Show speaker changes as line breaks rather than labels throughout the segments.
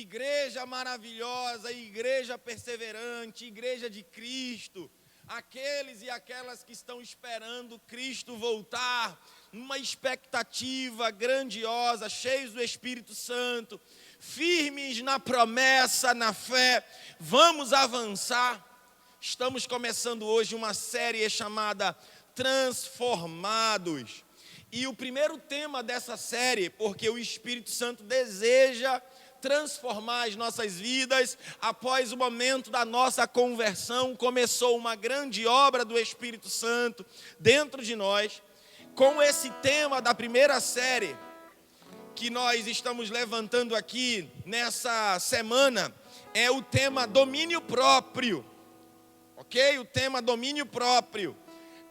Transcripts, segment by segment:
igreja maravilhosa, igreja perseverante, igreja de Cristo, aqueles e aquelas que estão esperando Cristo voltar, numa expectativa grandiosa, cheios do Espírito Santo, firmes na promessa, na fé, vamos avançar. Estamos começando hoje uma série chamada Transformados. E o primeiro tema dessa série, porque o Espírito Santo deseja transformar as nossas vidas, após o momento da nossa conversão, começou uma grande obra do Espírito Santo dentro de nós. Com esse tema da primeira série, que nós estamos levantando aqui nessa semana, é o tema domínio próprio, ok? O tema domínio próprio.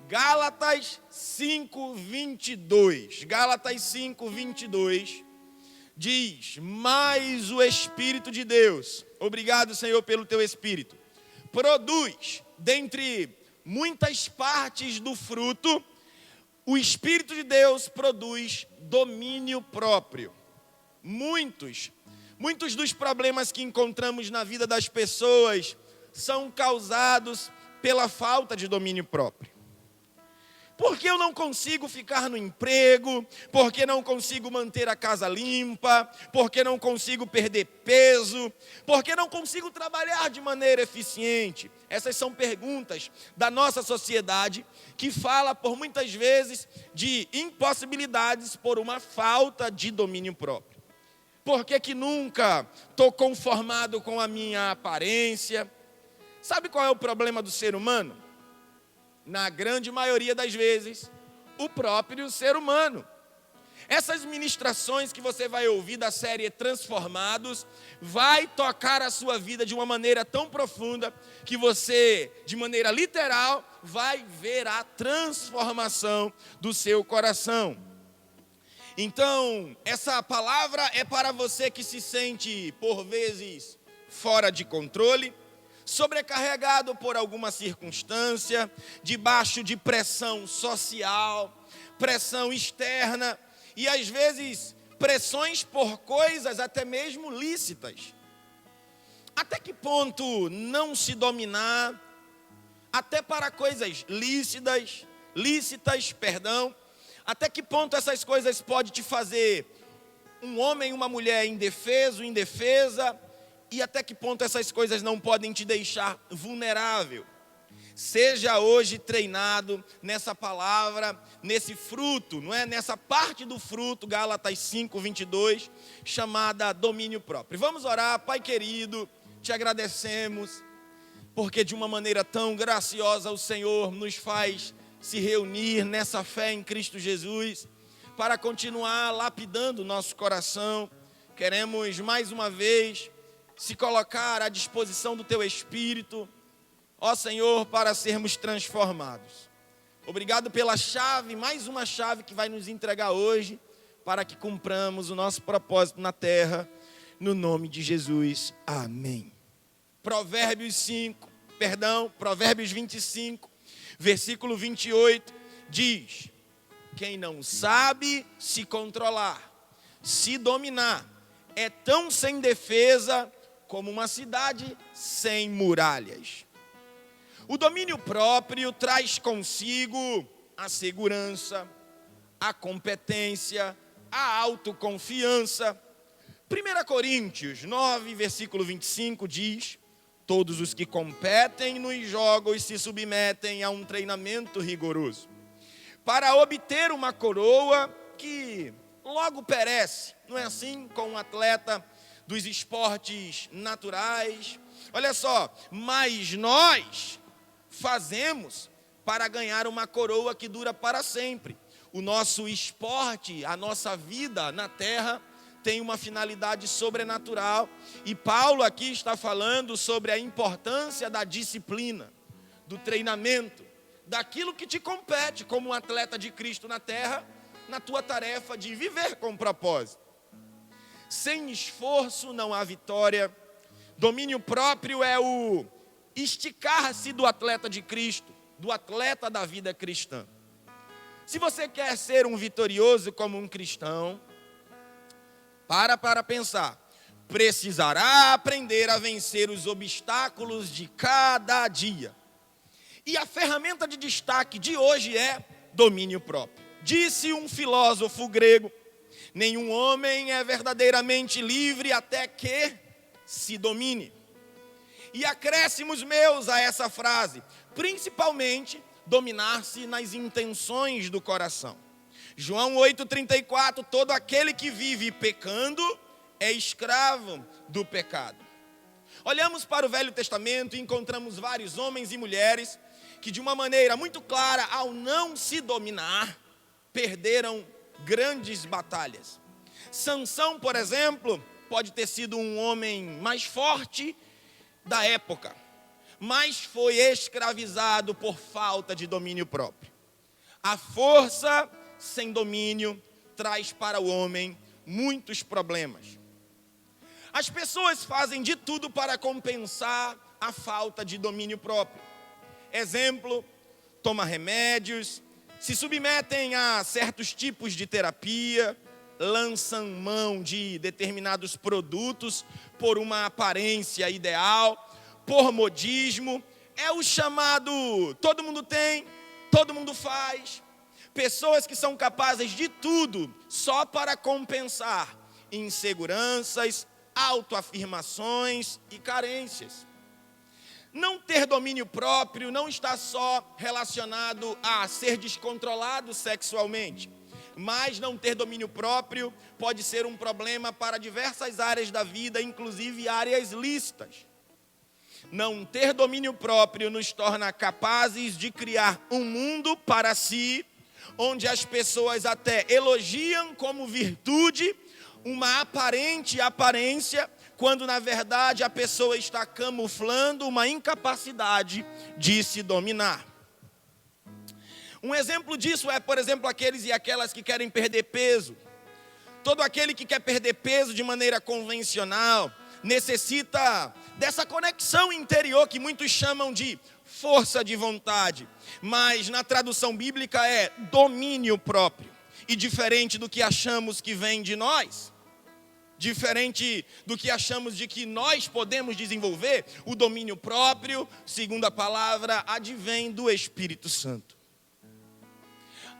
Gálatas 5:22. Gálatas 5:22 diz: mas o Espírito de Deus, obrigado, Senhor, pelo teu Espírito, produz, dentre muitas partes do fruto, o Espírito de Deus produz domínio próprio. Muitos dos problemas que encontramos na vida das pessoas são causados pela falta de domínio próprio. Porque eu não consigo ficar no emprego, porque não consigo manter a casa limpa, porque não consigo perder peso, porque não consigo trabalhar de maneira eficiente. Essas são perguntas da nossa sociedade que fala por muitas vezes de impossibilidades por uma falta de domínio próprio. Por que nunca estou conformado com a minha aparência? Sabe qual é o problema do ser humano? Na grande maioria das vezes, o próprio ser humano. Essas ministrações que você vai ouvir da série Transformados, vai tocar a sua vida de uma maneira tão profunda, que você, de maneira literal, vai ver a transformação do seu coração. Então, essa palavra é para você que se sente, por vezes, fora de controle, sobrecarregado por alguma circunstância, debaixo de pressão social, pressão externa e às vezes pressões por coisas até mesmo lícitas. Até que ponto não se dominar, até para coisas lícitas, até que ponto essas coisas podem te fazer um homem e uma mulher indefeso, indefesa, e até que ponto essas coisas não podem te deixar vulnerável. Seja hoje treinado nessa palavra, nesse fruto, não é? Nessa parte do fruto, Gálatas 5:22, chamada domínio próprio. Vamos orar. Pai querido, te agradecemos, porque de uma maneira tão graciosa o Senhor nos faz se reunir nessa fé em Cristo Jesus, para continuar lapidando o nosso coração. Queremos mais uma vez se colocar à disposição do Teu Espírito, ó Senhor, para sermos transformados. Obrigado pela chave, mais uma chave que vai nos entregar hoje, para que cumpramos o nosso propósito na terra, no nome de Jesus. Amém. Provérbios 25, versículo 28, diz: quem não sabe se controlar, se dominar, é tão sem defesa como uma cidade sem muralhas. O domínio próprio traz consigo a segurança, a competência, a autoconfiança. 1 Coríntios 9, versículo 25 diz: todos os que competem nos jogos se submetem a um treinamento rigoroso, para obter uma coroa que logo perece. Não é assim com um atleta dos esportes naturais? Olha só, mas nós fazemos para ganhar uma coroa que dura para sempre. O nosso esporte, a nossa vida na terra tem uma finalidade sobrenatural, e Paulo aqui está falando sobre a importância da disciplina, do treinamento, daquilo que te compete como um atleta de Cristo na terra, na tua tarefa de viver com propósito. Sem esforço não há vitória. Domínio próprio é o esticar-se do atleta de Cristo, do atleta da vida cristã. Se você quer ser um vitorioso como um cristão, para pensar. precisará aprender a vencer os obstáculos de cada dia. E a ferramenta de destaque de hoje é domínio próprio. Disse um filósofo grego: nenhum homem é verdadeiramente livre até que se domine. E acréscimos meus a essa frase, principalmente dominar-se nas intenções do coração. João 8,34, todo aquele que vive pecando é escravo do pecado. Olhamos para o Velho Testamento e encontramos vários homens e mulheres que de uma maneira muito clara, ao não se dominar, perderam grandes batalhas. Sansão, por exemplo, pode ter sido um homem mais forte da época, mas foi escravizado por falta de domínio próprio. A força sem domínio traz para o homem muitos problemas. As pessoas fazem de tudo para compensar a falta de domínio próprio. Exemplo, toma remédios, se submetem a certos tipos de terapia, lançam mão de determinados produtos por uma aparência ideal, por modismo. É o chamado todo mundo tem, todo mundo faz. Pessoas que são capazes de tudo só para compensar inseguranças, autoafirmações e carências. Não ter domínio próprio não está só relacionado a ser descontrolado sexualmente, mas não ter domínio próprio pode ser um problema para diversas áreas da vida, inclusive áreas lícitas. Não ter domínio próprio nos torna capazes de criar um mundo para si, onde as pessoas até elogiam como virtude uma aparente aparência, quando na verdade a pessoa está camuflando uma incapacidade de se dominar. Um exemplo disso é, por exemplo, aqueles e aquelas que querem perder peso. Todo aquele que quer perder peso de maneira convencional necessita dessa conexão interior que muitos chamam de força de vontade, mas na tradução bíblica é domínio próprio. E diferente do que achamos que vem de nós, diferente do que achamos de que nós podemos desenvolver, o domínio próprio, segundo a palavra, advém do Espírito Santo.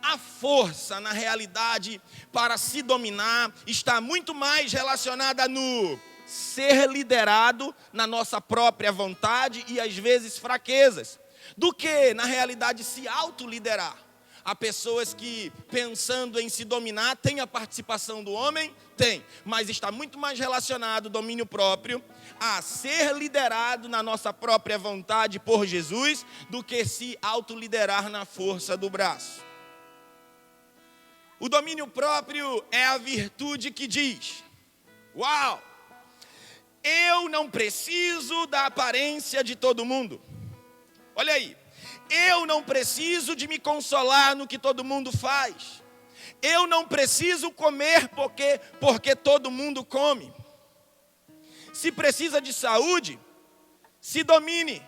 A força, na realidade, para se dominar, está muito mais relacionada no ser liderado na nossa própria vontade e às vezes fraquezas, do que, na realidade, se autoliderar. Há pessoas que, pensando em se dominar, têm a participação do homem? Tem, mas está muito mais relacionado o domínio próprio a ser liderado na nossa própria vontade por Jesus do que se autoliderar na força do braço. O domínio próprio é a virtude que diz: uau, eu não preciso da aparência de todo mundo. Olha aí. Eu não preciso de me consolar no que todo mundo faz. Eu não preciso comer porque todo mundo come. Se precisa de saúde, se domine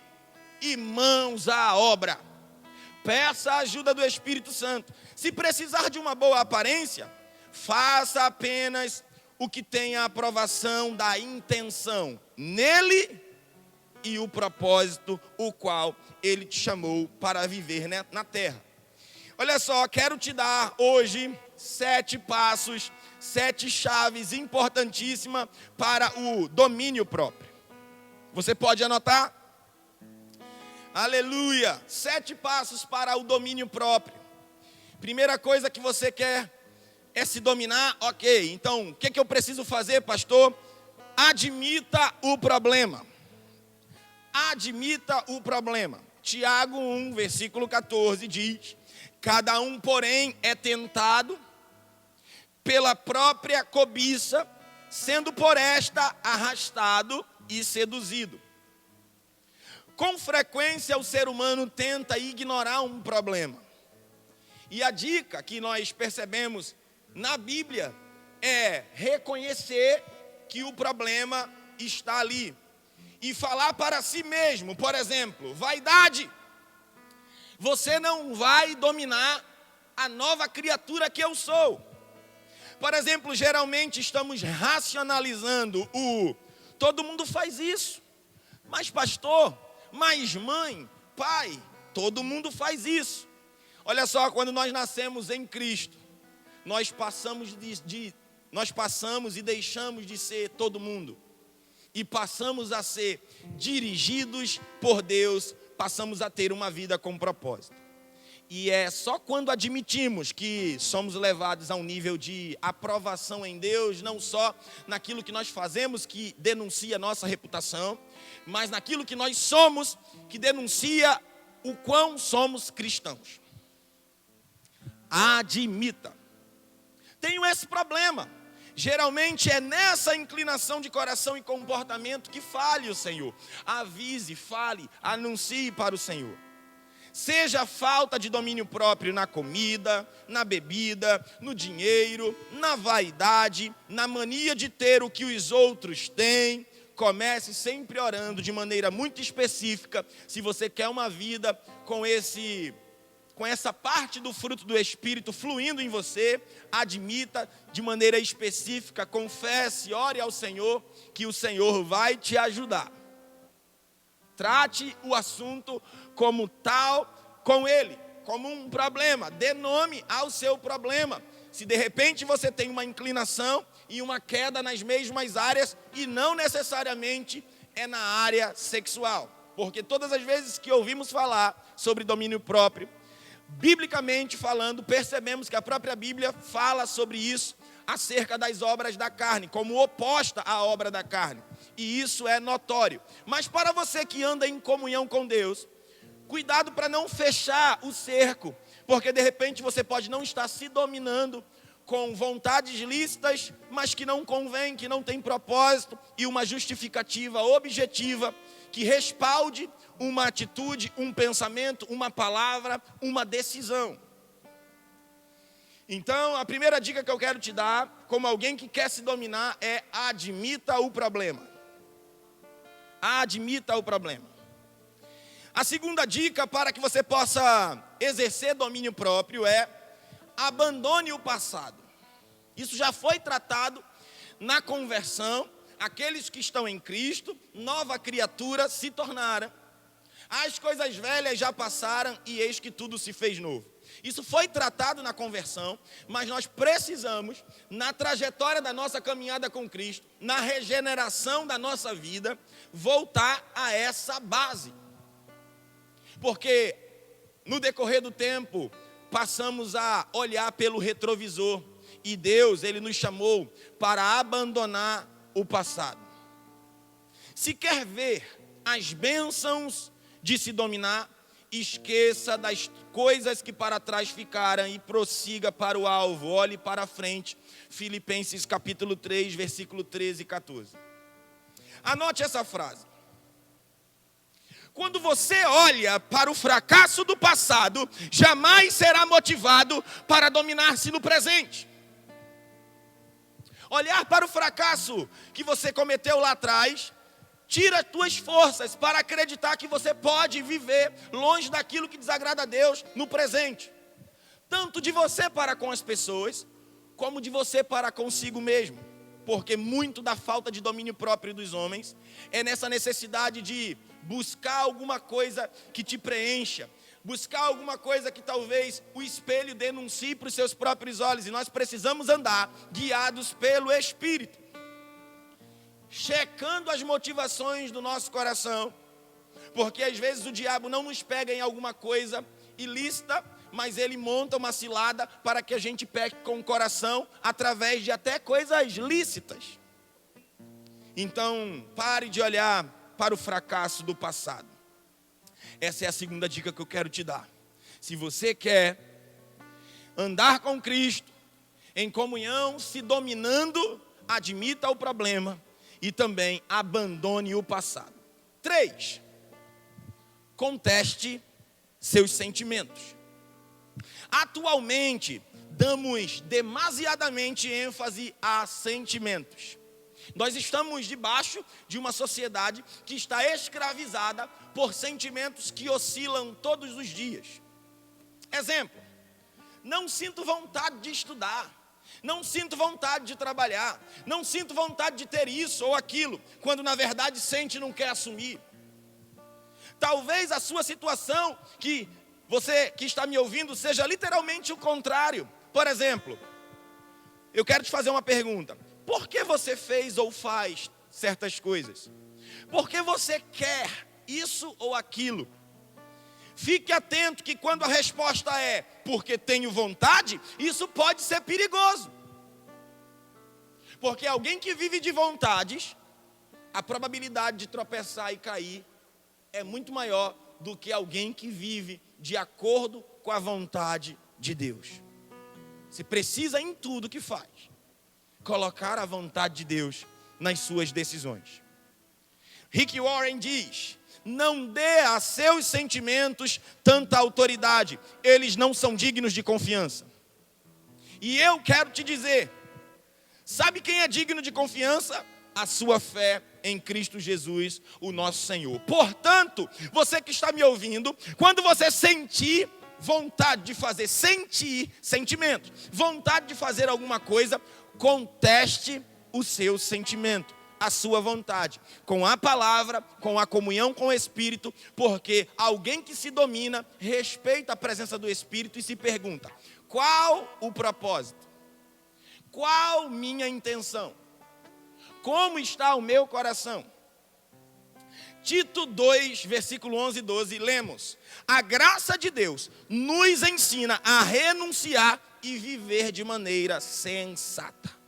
e mãos à obra. Peça a ajuda do Espírito Santo. Se precisar de uma boa aparência, faça apenas o que tem a aprovação da intenção nele e o propósito o qual ele te chamou para viver na terra. Olha só, quero te dar hoje 7 passos, 7 chaves importantíssimas para o domínio próprio. Você pode anotar? Aleluia! 7 passos para o domínio próprio. Primeira coisa que você quer é se dominar, ok. Então, o que eu preciso fazer, pastor? Admita o problema. Admita o problema. Tiago 1, versículo 14 diz: cada um, porém, é tentado pela própria cobiça, sendo por esta arrastado e seduzido. Com frequência o ser humano tenta ignorar um problema. E a dica que nós percebemos na Bíblia é reconhecer que o problema está ali. E falar para si mesmo, por exemplo, vaidade. Você não vai dominar a nova criatura que eu sou. Por exemplo, geralmente estamos racionalizando o Todo mundo faz isso. Mas pastor, mas mãe, pai, todo mundo faz isso. Olha só, quando nós nascemos em Cristo, nós passamos e deixamos de ser todo mundo. E passamos a ser dirigidos por Deus, passamos a ter uma vida com propósito. E é só quando admitimos que somos levados a um nível de aprovação em Deus, não só naquilo que nós fazemos, que denuncia a nossa reputação, mas naquilo que nós somos, que denuncia o quão somos cristãos. Admita. Tenho esse problema. Geralmente é nessa inclinação de coração e comportamento que fale o Senhor. Avise, fale, anuncie para o Senhor. Seja falta de domínio próprio na comida, na bebida, no dinheiro, na vaidade, na mania de ter o que os outros têm. Comece sempre orando de maneira muito específica. Se você quer uma vida com essa parte do fruto do Espírito fluindo em você, admita de maneira específica, confesse, ore ao Senhor, que o Senhor vai te ajudar. Trate o assunto como tal com Ele, como um problema. Dê nome ao seu problema. Se de repente você tem uma inclinação e uma queda nas mesmas áreas, e não necessariamente é na área sexual. Porque todas as vezes que ouvimos falar sobre domínio próprio, biblicamente falando, percebemos que a própria Bíblia fala sobre isso, acerca das obras da carne, como oposta à obra da carne. E isso é notório. Mas para você que anda em comunhão com Deus, cuidado para não fechar o cerco, porque de repente você pode não estar se dominando com vontades lícitas, mas que não convém, que não tem propósito e uma justificativa objetiva que respalde uma atitude, um pensamento, uma palavra, uma decisão. Então, a primeira dica que eu quero te dar, como alguém que quer se dominar, é admita o problema. Admita o problema. A segunda dica para que você possa exercer domínio próprio é abandone o passado. Isso já foi tratado na conversão. Aqueles que estão em Cristo, nova criatura se tornaram. As coisas velhas já passaram e eis que tudo se fez novo. Isso foi tratado na conversão, mas nós precisamos, na trajetória da nossa caminhada com Cristo, na regeneração da nossa vida, voltar a essa base. Porque no decorrer do tempo, passamos a olhar pelo retrovisor e Deus, Ele nos chamou para abandonar o passado. Se quer ver as bênçãos de se dominar, esqueça das coisas que para trás ficaram e prossiga para o alvo, olhe para a frente. Filipenses capítulo 3, versículo 13 e 14. Anote essa frase. Quando você olha para o fracasso do passado, jamais será motivado para dominar-se no presente. Olhar para o fracasso que você cometeu lá atrás tira as tuas forças para acreditar que você pode viver longe daquilo que desagrada a Deus no presente. Tanto de você para com as pessoas, como de você para consigo mesmo. Porque muito da falta de domínio próprio dos homens é nessa necessidade de buscar alguma coisa que te preencha. Buscar alguma coisa que talvez o espelho denuncie para os seus próprios olhos. E nós precisamos andar guiados pelo Espírito. Checando as motivações do nosso coração, porque às vezes o diabo não nos pega em alguma coisa ilícita, mas ele monta uma cilada para que a gente peque com o coração através de até coisas lícitas. Então, pare de olhar para o fracasso do passado. Essa é a segunda dica que eu quero te dar. Se você quer andar com Cristo, em comunhão, se dominando, admita o problema. E também abandone o passado. 3. Conteste seus sentimentos. Atualmente, damos demasiadamente ênfase a sentimentos. Nós estamos debaixo de uma sociedade que está escravizada por sentimentos que oscilam todos os dias. Exemplo, não sinto vontade de estudar. Não sinto vontade de trabalhar. Não sinto vontade de ter isso ou aquilo, quando na verdade sente e não quer assumir. Talvez a sua situação, que você que está me ouvindo, seja literalmente o contrário. Por exemplo, eu quero te fazer uma pergunta. Por que você fez ou faz certas coisas? Por que você quer isso ou aquilo? Fique atento que quando a resposta é porque tenho vontade, isso pode ser perigoso. Porque alguém que vive de vontades, a probabilidade de tropeçar e cair é muito maior do que alguém que vive de acordo com a vontade de Deus. Você precisa em tudo que faz colocar a vontade de Deus nas suas decisões. Rick Warren diz: não dê a seus sentimentos tanta autoridade, eles não são dignos de confiança. E eu quero te dizer, sabe quem é digno de confiança? A sua fé em Cristo Jesus, o nosso Senhor. Portanto, você que está me ouvindo, quando você sentir vontade de fazer, sentimento, vontade de fazer alguma coisa, conteste o seu sentimento, a sua vontade, com a palavra, com a comunhão com o Espírito, porque alguém que se domina, respeita a presença do Espírito e se pergunta: qual o propósito? Qual minha intenção? Como está o meu coração? Tito 2, versículo 11 e 12, lemos: a graça de Deus nos ensina a renunciar e viver de maneira sensata.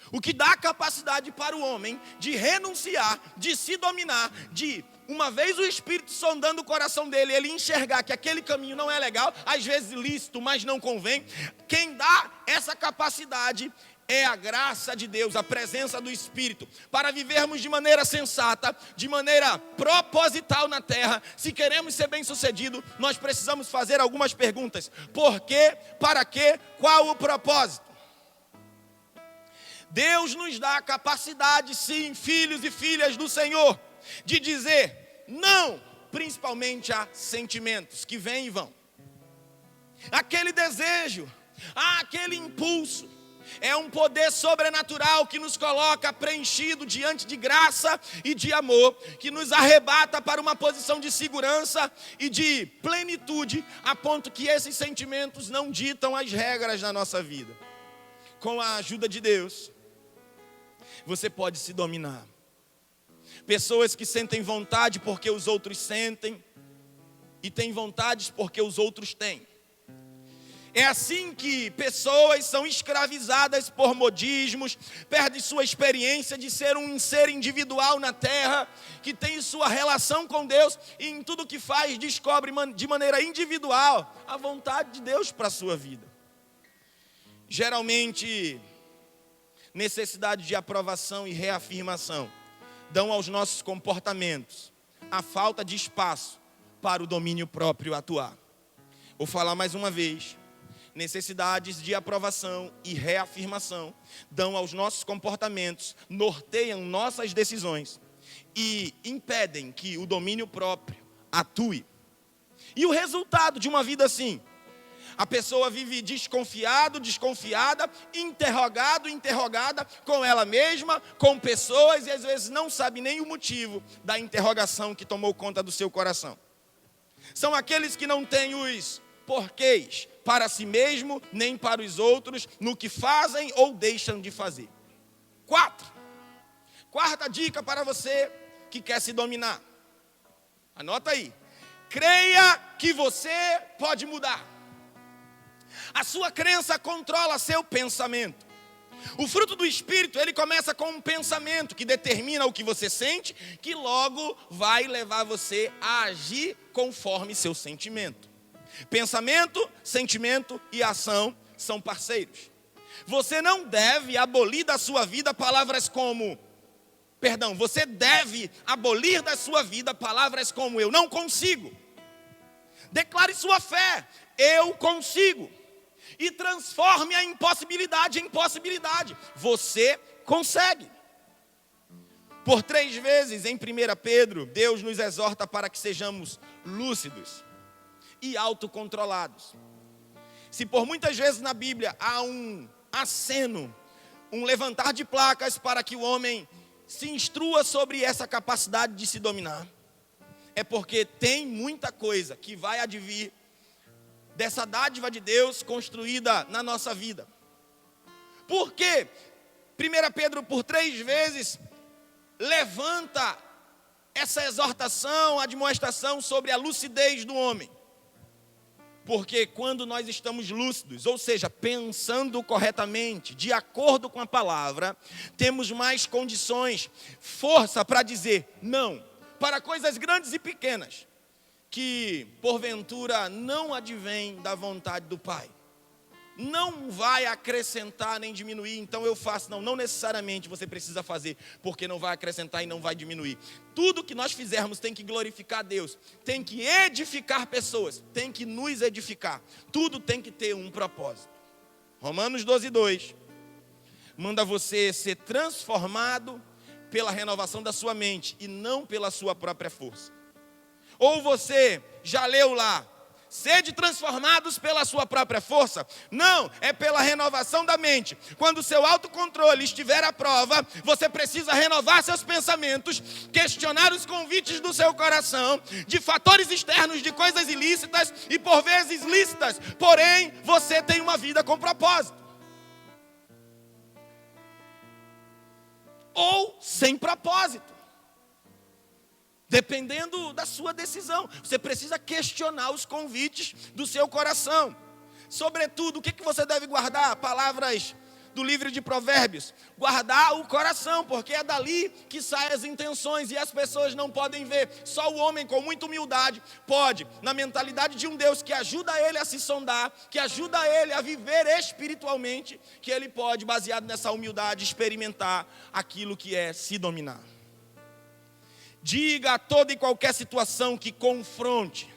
O que dá capacidade para o homem de renunciar, de se dominar, de, uma vez o Espírito sondando o coração dele, ele enxergar que aquele caminho não é legal, às vezes lícito, mas não convém. Quem dá essa capacidade é a graça de Deus, a presença do Espírito, para vivermos de maneira sensata, de maneira proposital na terra. Se queremos ser bem-sucedidos, nós precisamos fazer algumas perguntas: por quê, para quê, qual o propósito? Deus nos dá a capacidade, sim, filhos e filhas do Senhor, de dizer não, principalmente a sentimentos que vêm e vão. Aquele desejo, aquele impulso, é um poder sobrenatural que nos coloca preenchido diante de graça e de amor, que nos arrebata para uma posição de segurança e de plenitude, a ponto que esses sentimentos não ditam as regras da nossa vida. Com a ajuda de Deus, você pode se dominar. Pessoas que sentem vontade porque os outros sentem, e têm vontades porque os outros têm. É assim que pessoas são escravizadas por modismos, perdem sua experiência de ser um ser individual na terra, que tem sua relação com Deus, e em tudo que faz descobre de maneira individual a vontade de Deus para a sua vida. Geralmente, necessidade de aprovação e reafirmação dão aos nossos comportamentos a falta de espaço para o domínio próprio atuar. Vou falar mais uma vez. Necessidades de aprovação e reafirmação dão aos nossos comportamentos, norteiam nossas decisões e impedem que o domínio próprio atue. E o resultado de uma vida assim? A pessoa vive desconfiado, desconfiada, interrogada com ela mesma, com pessoas, e às vezes não sabe nem o motivo da interrogação que tomou conta do seu coração. São aqueles que não têm os porquês para si mesmo, nem para os outros, no que fazem ou deixam de fazer. 4. Quarta dica para você que quer se dominar. Anota aí. Creia que você pode mudar. A sua crença controla seu pensamento. O fruto do Espírito, ele começa com um pensamento que determina o que você sente, que logo vai levar você a agir conforme seu sentimento. Pensamento, sentimento e ação são parceiros. Você não deve abolir da sua vida palavras como... você deve abolir da sua vida palavras como eu não consigo. Declare sua fé, eu consigo. E transforme a impossibilidade em possibilidade. Você consegue. Por 3 vezes em 1 Pedro, Deus nos exorta para que sejamos lúcidos e autocontrolados. Se por muitas vezes na Bíblia há um aceno, um levantar de placas para que o homem se instrua sobre essa capacidade de se dominar. É porque tem muita coisa que vai advir dessa dádiva de Deus construída na nossa vida. Por quê? 1 Pedro, por 3 vezes, levanta essa exortação, admoestação sobre a lucidez do homem. Porque quando nós estamos lúcidos, ou seja, pensando corretamente, de acordo com a palavra, temos mais condições, força para dizer não, para coisas grandes e pequenas, que porventura não advém da vontade do Pai. Não vai acrescentar nem diminuir, então eu faço. Não necessariamente você precisa fazer, porque não vai acrescentar e não vai diminuir. Tudo que nós fizermos tem que glorificar Deus, tem que edificar pessoas, tem que nos edificar. Tudo tem que ter um propósito. Romanos 12:2 manda você ser transformado pela renovação da sua mente e não pela sua própria força. Ou você já leu lá, sede transformados pela sua própria força? Não, é pela renovação da mente. Quando o seu autocontrole estiver à prova, você precisa renovar seus pensamentos, questionar os convites do seu coração, de fatores externos, de coisas ilícitas e por vezes lícitas. Porém, você tem uma vida com propósito. Ou sem propósito. Dependendo da sua decisão. Você precisa questionar os convites do seu coração. Sobretudo, o que você deve guardar? Palavras do livro de Provérbios. Guardar o coração, porque é dali que saem as intenções e as pessoas não podem ver. Só o homem com muita humildade pode, na mentalidade de um Deus que ajuda ele a se sondar, que ajuda ele a viver espiritualmente, que ele pode, baseado nessa humildade, experimentar aquilo que é se dominar. Diga a toda e qualquer situação que confronte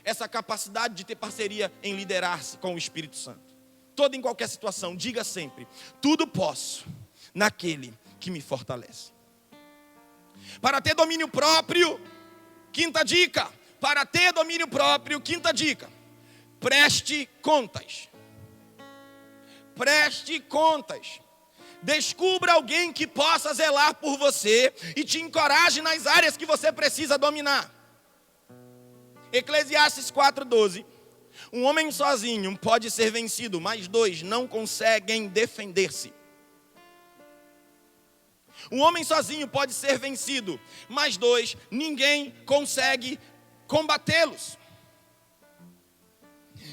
essa capacidade de ter parceria em liderar-se com o Espírito Santo. Toda e qualquer situação, diga sempre: tudo posso naquele que me fortalece. Para ter domínio próprio, quinta dica. Para ter domínio próprio, quinta dica. Preste contas. Preste contas. Descubra alguém que possa zelar por você e te encoraje nas áreas que você precisa dominar. Eclesiastes 4:12. Um homem sozinho pode ser vencido, mas 2 não conseguem defender-se. Um homem sozinho pode ser vencido, mas 2 ninguém consegue combatê-los.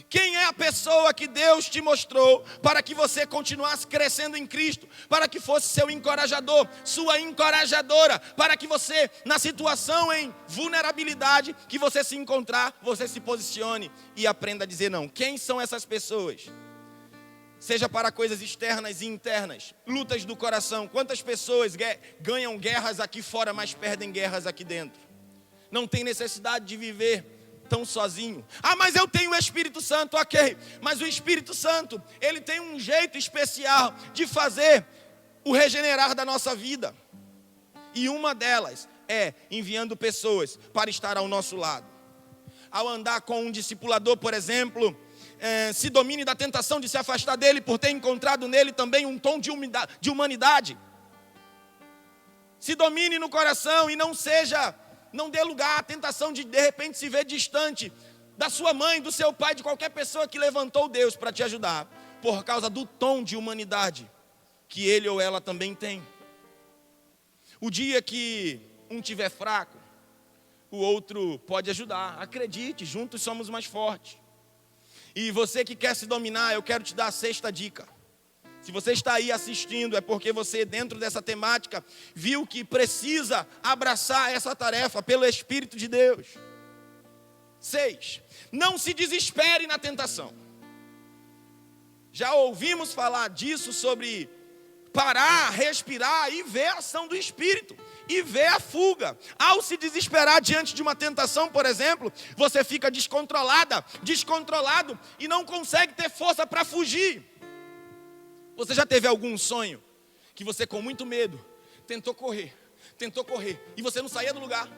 Quem é a pessoa que Deus te mostrou para que você continuasse crescendo em Cristo? Para que fosse seu encorajador, sua encorajadora, para que você, na situação em vulnerabilidade que você se encontrar, você se posicione e aprenda a dizer não. Quem são essas pessoas? Seja para coisas externas e internas, lutas do coração. Quantas pessoas ganham guerras aqui fora, mas perdem guerras aqui dentro? Não tem necessidade de viver tão sozinho. Ah, mas eu tenho o Espírito Santo, ok. Mas o Espírito Santo, ele tem um jeito especial de fazer o regenerar da nossa vida. E uma delas é enviando pessoas para estar ao nosso lado. Ao andar com um discipulador, por exemplo, se domine da tentação de se afastar dele por ter encontrado nele também um tom de humanidade. Se domine no coração e não dê lugar à tentação de repente se ver distante da sua mãe, do seu pai, de qualquer pessoa que levantou Deus para te ajudar, por causa do tom de humanidade que ele ou ela também tem. O dia que um tiver fraco, o outro pode ajudar. Acredite, juntos somos mais fortes. E você que quer se dominar, eu quero te dar a 6ª dica. Se você está aí assistindo, é porque você, dentro dessa temática, viu que precisa abraçar essa tarefa pelo Espírito de Deus. 6. Não se desespere na tentação. Já ouvimos falar disso, sobre parar, respirar e ver a ação do Espírito. E ver a fuga. Ao se desesperar diante de uma tentação, por exemplo, você fica descontrolado e não consegue ter força para fugir. Você já teve algum sonho que você, com muito medo, tentou correr e você não saía do lugar?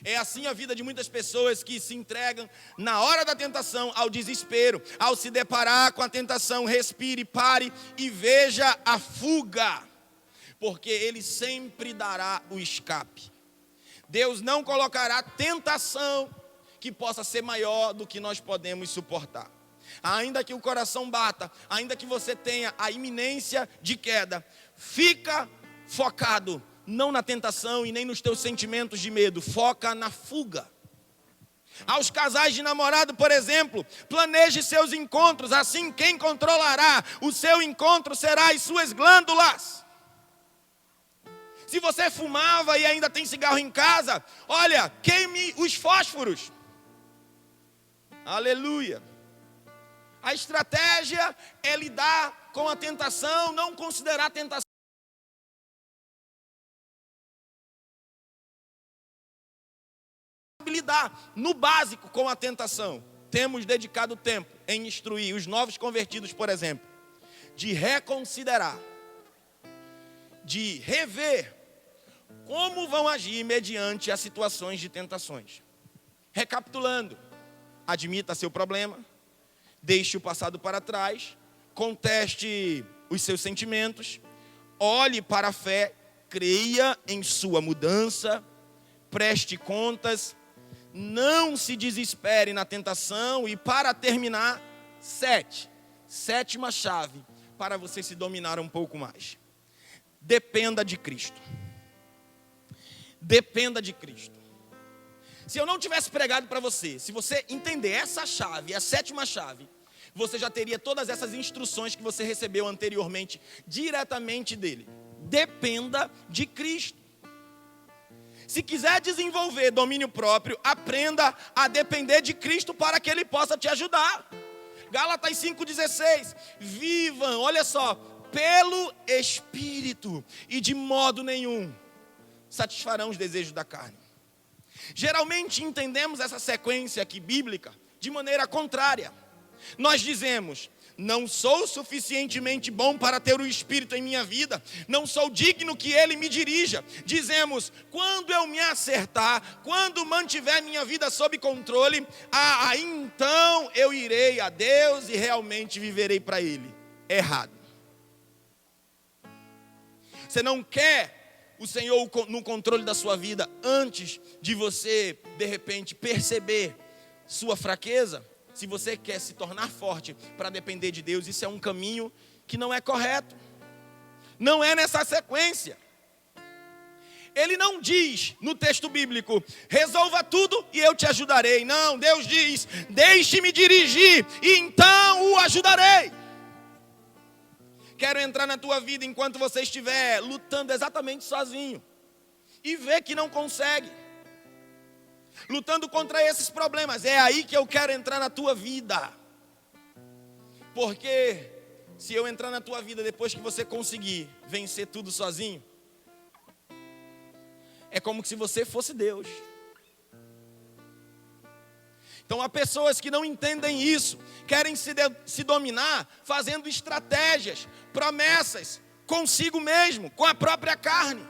É assim a vida de muitas pessoas que se entregam na hora da tentação ao desespero. Ao se deparar com a tentação, respire, pare e veja a fuga, porque Ele sempre dará o escape. Deus não colocará tentação que possa ser maior do que nós podemos suportar. Ainda que o coração bata, ainda que você tenha a iminência de queda, fica focado não na tentação e nem nos teus sentimentos de medo, foca na fuga. Aos casais de namorado, por exemplo, planeje seus encontros, assim quem controlará o seu encontro será as suas glândulas. Se você fumava e ainda tem cigarro em casa, olha, queime os fósforos. Aleluia. A estratégia é lidar com a tentação, não considerar a tentação. Lidar no básico com a tentação. Temos dedicado tempo em instruir os novos convertidos, por exemplo, de reconsiderar, de rever como vão agir mediante as situações de tentações. Recapitulando, admita seu problema, deixe o passado para trás, conteste os seus sentimentos, olhe para a fé, creia em sua mudança, preste contas, não se desespere na tentação e, para terminar, sétima chave para você se dominar um pouco mais. Dependa de Cristo. Dependa de Cristo. Se eu não tivesse pregado para você, se você entender essa chave, a sétima chave, você já teria todas essas instruções que você recebeu anteriormente, diretamente dele. Dependa de Cristo. Se quiser desenvolver domínio próprio, aprenda a depender de Cristo para que Ele possa te ajudar. Gálatas 5,16. Vivam, olha só, pelo Espírito e de modo nenhum satisfarão os desejos da carne. Geralmente entendemos essa sequência aqui bíblica de maneira contrária. Nós dizemos: não sou suficientemente bom para ter o Espírito em minha vida, não sou digno que Ele me dirija. Dizemos: quando eu me acertar, quando mantiver minha vida sob controle, aí então eu irei a Deus e realmente viverei para Ele. Errado. Você não quer o Senhor no controle da sua vida antes de você, de repente, perceber sua fraqueza? Se você quer se tornar forte para depender de Deus, isso é um caminho que não é correto. Não é nessa sequência. Ele não diz no texto bíblico: resolva tudo e eu te ajudarei. Não, Deus diz: deixe-me dirigir e então o ajudarei. Quero entrar na tua vida enquanto você estiver lutando exatamente sozinho e ver que não consegue, lutando contra esses problemas. É aí que eu quero entrar na tua vida. Porque se eu entrar na tua vida depois que você conseguir vencer tudo sozinho, é como se você fosse Deus. Então há pessoas que não entendem isso, querem se dominar fazendo estratégias, promessas consigo mesmo, com a própria carne.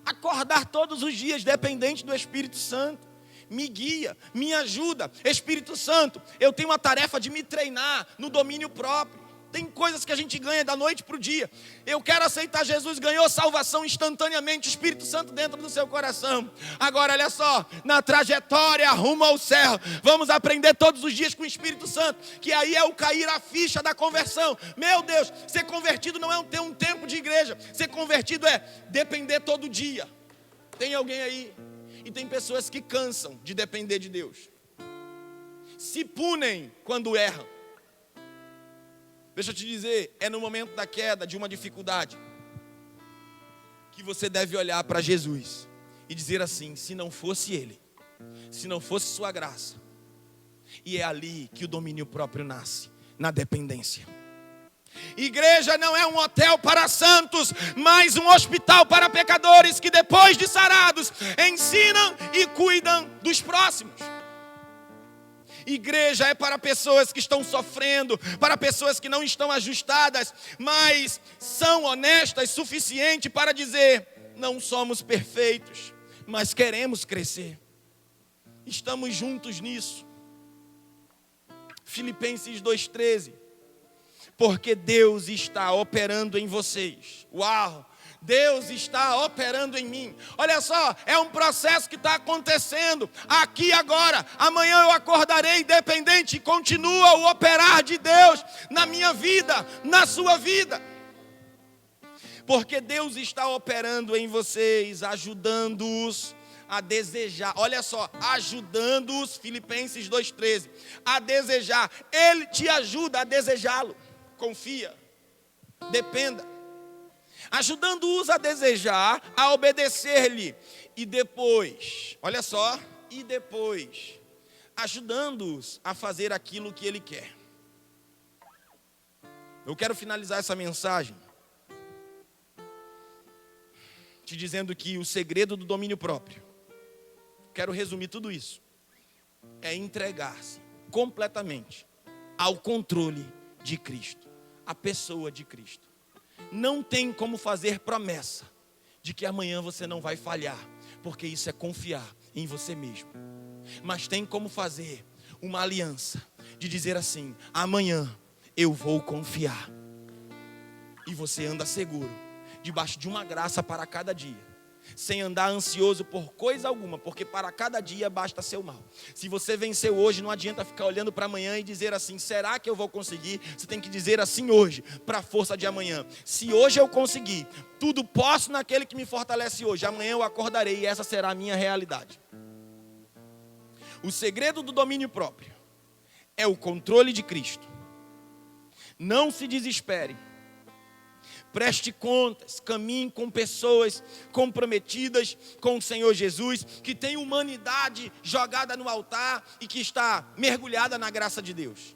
Acordar todos os dias dependente do Espírito Santo. Me guia, me ajuda. Espírito Santo, eu tenho a tarefa de me treinar no domínio próprio. Tem coisas que a gente ganha da noite para o dia. Eu quero aceitar Jesus, ganhou salvação instantaneamente, Espírito Santo dentro do seu coração. Agora olha só, na trajetória rumo ao céu, vamos aprender todos os dias com o Espírito Santo, que aí é o cair a ficha da conversão. Meu Deus, ser convertido não é ter um tempo de igreja. Ser convertido é depender todo dia. Tem alguém aí? E tem pessoas que cansam de depender de Deus, se punem quando erram. Deixa eu te dizer, é no momento da queda, de uma dificuldade, que você deve olhar para Jesus e dizer assim: se não fosse Ele, se não fosse sua graça. E é ali que o domínio próprio nasce, na dependência. Igreja não é um hotel para santos, mas um hospital para pecadores que depois de sarados, ensinam e cuidam dos próximos. Igreja é para pessoas que estão sofrendo, para pessoas que não estão ajustadas, mas são honestas o suficiente para dizer: não somos perfeitos, mas queremos crescer. estamos juntos nisso. Filipenses 2,13. Porque Deus está operando em vocês. Uau! Deus está operando em mim. Olha só, é um processo que está acontecendo aqui agora. Amanhã eu acordarei independente e continua o operar de Deus na minha vida, na sua vida. Porque Deus está operando em vocês, ajudando-os a desejar. Olha só, ajudando-os, Filipenses 2,13, a desejar. Ele te ajuda a desejá-lo. Confia, dependa. Ajudando-os a desejar, a obedecer-lhe. E depois, olha só, e depois, ajudando-os a fazer aquilo que Ele quer. Eu quero finalizar essa mensagem te dizendo que o segredo do domínio próprio, quero resumir tudo isso, é entregar-se completamente ao controle de Cristo, a pessoa de Cristo. Não tem como fazer promessa de que amanhã você não vai falhar, porque isso é confiar em você mesmo. Mas tem como fazer uma aliança de dizer assim: amanhã eu vou confiar. E você anda seguro, debaixo de uma graça para cada dia, sem andar ansioso por coisa alguma, porque para cada dia basta seu mal. Se você venceu hoje, não adianta ficar olhando para amanhã e dizer assim: será que eu vou conseguir? Você tem que dizer assim hoje, para a força de amanhã: se hoje eu conseguir, tudo posso naquele que me fortalece hoje. Amanhã eu acordarei e essa será a minha realidade. O segredo do domínio próprio é o controle de Cristo. Não se desespere. Preste contas, caminhe com pessoas comprometidas com o Senhor Jesus, que tem humanidade jogada no altar e que está mergulhada na graça de Deus.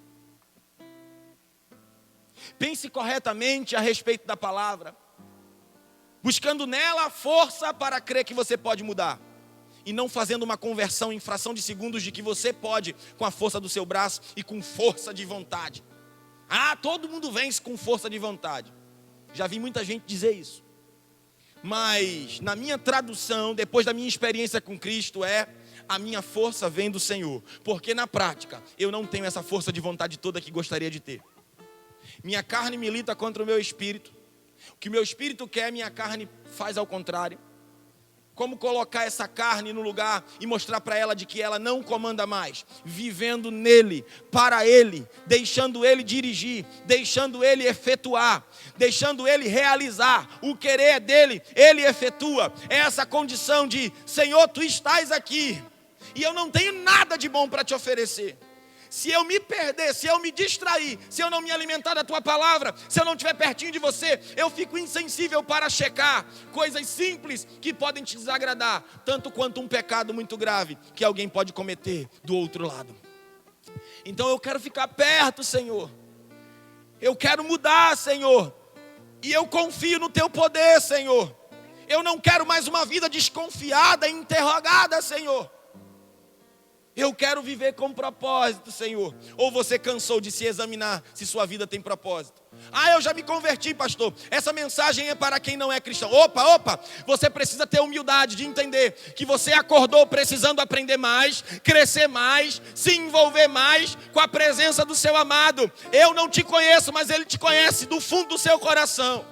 Pense corretamente a respeito da palavra, buscando nela a força para crer que você pode mudar, e não fazendo uma conversão em fração de segundos de que você pode com a força do seu braço e com força de vontade. Ah, todo mundo vence com força de vontade. Já vi muita gente dizer isso. Mas na minha tradução, depois da minha experiência com Cristo, a minha força vem do Senhor. Porque na prática, eu não tenho essa força de vontade toda que gostaria de ter. Minha carne milita contra o meu espírito. O que meu espírito quer, minha carne faz ao contrário. Como colocar essa carne no lugar e mostrar para ela de que ela não comanda mais? Vivendo nele, para ele, deixando ele dirigir, deixando ele efetuar, deixando ele realizar. O querer é dele, ele efetua. É essa condição de: Senhor, tu estás aqui e eu não tenho nada de bom para te oferecer. Se eu me perder, se eu me distrair, se eu não me alimentar da tua palavra, se eu não estiver pertinho de você, eu fico insensível para checar coisas simples que podem te desagradar, tanto quanto um pecado muito grave que alguém pode cometer do outro lado. Então eu quero ficar perto, Senhor. Eu quero mudar, Senhor. E eu confio no teu poder, Senhor. Eu não quero mais uma vida desconfiada e interrogada, Senhor. Eu quero viver com propósito, Senhor. Ou você cansou de se examinar se sua vida tem propósito? Ah, eu já me converti, pastor. Essa mensagem é para quem não é cristão. Opa, você precisa ter humildade de entender que você acordou precisando aprender mais, crescer mais, se envolver mais com a presença do seu amado. Eu não te conheço, mas Ele te conhece do fundo do seu coração.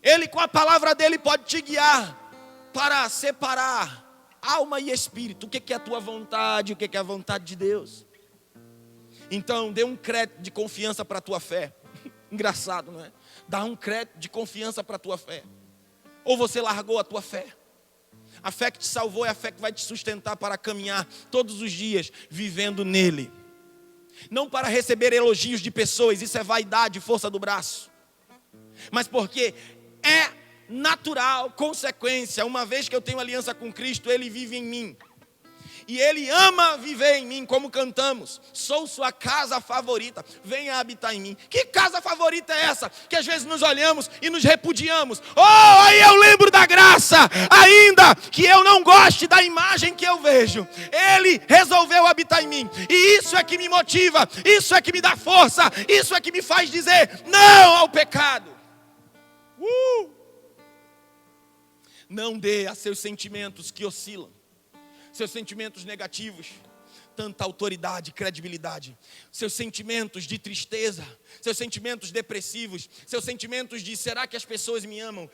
Ele, com a palavra dele, pode te guiar para separar alma e espírito. O que é a tua vontade? O que é a vontade de Deus? Então, dê um crédito de confiança para a tua fé. Engraçado, não é? Dá um crédito de confiança para a tua fé. Ou você largou a tua fé? A fé que te salvou é a fé que vai te sustentar para caminhar todos os dias vivendo nele. Não para receber elogios de pessoas, isso é vaidade, força do braço. Mas porque é natural, consequência, uma vez que eu tenho aliança com Cristo, Ele vive em mim. E Ele ama viver em mim, como cantamos. Sou sua casa favorita, venha habitar em mim. Que casa favorita é essa? Que às vezes nos olhamos e nos repudiamos. Oh, aí eu lembro da graça. Ainda que eu não goste da imagem que eu vejo, Ele resolveu habitar em mim. E isso é que me motiva, isso é que me dá força, isso é que me faz dizer não ao pecado. Não dê a seus sentimentos que oscilam seus sentimentos negativos, tanta autoridade, credibilidade, seus sentimentos de tristeza, seus sentimentos depressivos, seus sentimentos de será que as pessoas me amam,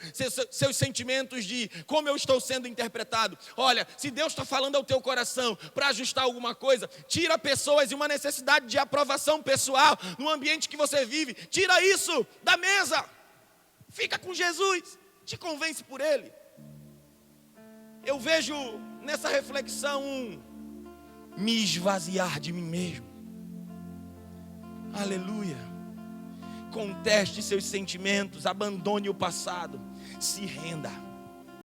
seus sentimentos de como eu estou sendo interpretado. Olha, se Deus está falando ao teu coração para ajustar alguma coisa, tira pessoas e uma necessidade de aprovação pessoal no ambiente que você vive, tira isso da mesa, fica com Jesus, te convence por Ele. Eu vejo nessa reflexão me esvaziar de mim mesmo. Aleluia. Conteste seus sentimentos, abandone o passado, se renda.